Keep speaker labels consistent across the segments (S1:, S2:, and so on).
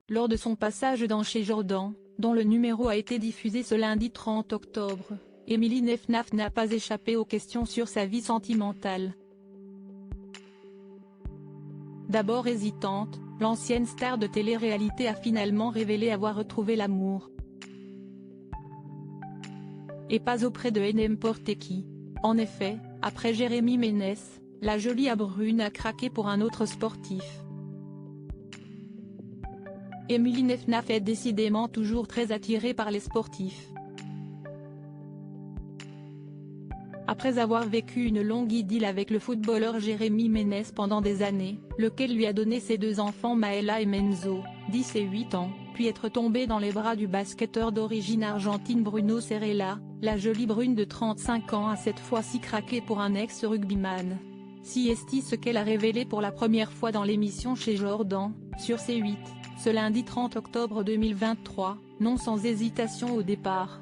S1: lors de son passage dans Chez Jordan, dont le numéro a été diffusé ce lundi 30 octobre, Émilie Nefnaf n'a pas échappé aux questions sur sa vie sentimentale. D'abord hésitante, l'ancienne star de télé-réalité a finalement révélé avoir retrouvé l'amour. Et pas auprès de n'importe qui. En effet, après Jérémy Ménès, la jolie brune a craqué pour un autre sportif. Émilie Nefnaf est décidément toujours très attirée par les sportifs. Après avoir vécu une longue idylle avec le footballeur Jérémy Ménès pendant des années, lequel lui a donné ses deux enfants Maëla et Menzo, 10 et 8 ans, puis être tombée dans les bras du basketteur d'origine argentine Bruno Serrella, la jolie brune de 35 ans a cette fois-ci craqué pour un ex-rugbyman. Si est ce qu'elle a révélé pour la première fois dans l'émission Chez Jordan, sur C8, ce lundi 30 octobre 2023, non sans hésitation au départ.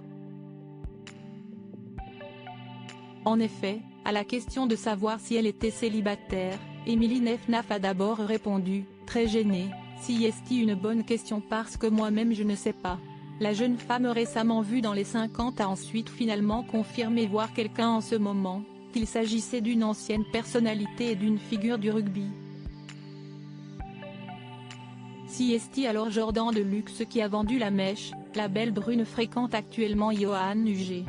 S1: En effet, à la question de savoir si elle était célibataire, Émilie Nefnaf a d'abord répondu, très gênée, si est une bonne question parce que moi-même je ne sais pas. La jeune femme récemment vue dans les 50 a ensuite finalement confirmé voir quelqu'un en ce moment, qu'il s'agissait d'une ancienne personnalité et d'une figure du rugby. Si est alors Jordan de Luxe qui a vendu la mèche, la belle brune fréquente actuellement Yoann Huget.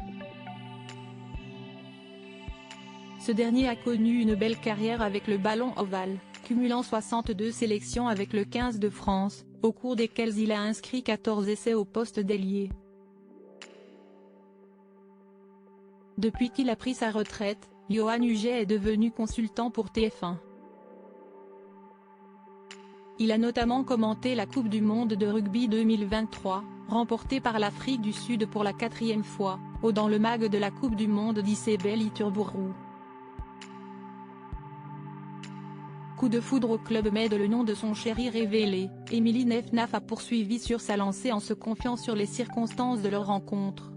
S1: Ce dernier a connu une belle carrière avec le ballon ovale, cumulant 62 sélections avec le 15 de France, au cours desquelles il a inscrit 14 essais au poste d'ailier. Depuis qu'il a pris sa retraite, Yoann Huget est devenu consultant pour TF1. Il a notamment commenté la Coupe du monde de rugby 2023, remportée par l'Afrique du Sud pour la 4e fois, dans le mag de la Coupe du monde d'Isabelle Iturburu. Coup de foudre au Club Med, le nom de son chéri révélé, Émilie Nefnaf a poursuivi sur sa lancée en se confiant sur les circonstances de leur rencontre.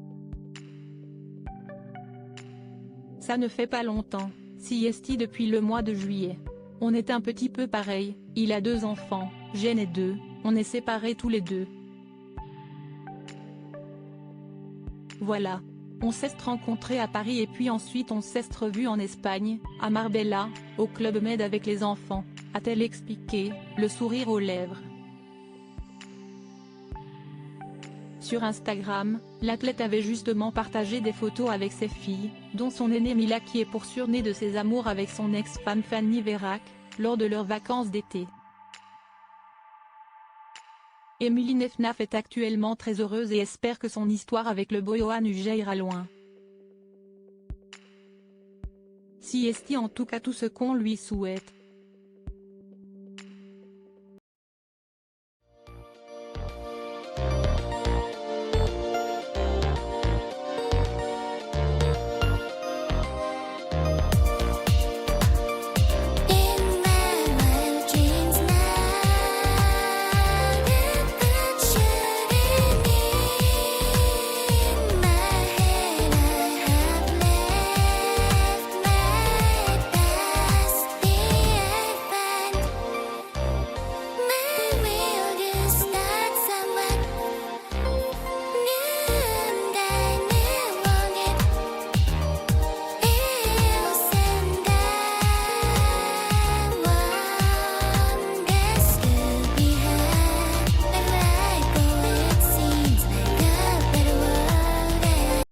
S1: Ça ne fait pas longtemps, si est depuis le mois de juillet. On est un petit peu pareil, il a 2 enfants, j'en ai 2, on est séparés tous les 2. Voilà. On s'est rencontrés à Paris et puis ensuite on s'est revus en Espagne, à Marbella, au Club Med avec les enfants, a-t-elle expliqué, le sourire aux lèvres. Sur Instagram, l'athlète avait justement partagé des photos avec ses filles, dont son aînée Mila qui est pour surnée de ses amours avec son ex-femme Fanny Verrac, lors de leurs vacances d'été. Émilie Nefnaf est actuellement très heureuse et espère que son histoire avec le beau Yoann Huget ira loin. Si est en tout cas tout ce qu'on lui souhaite.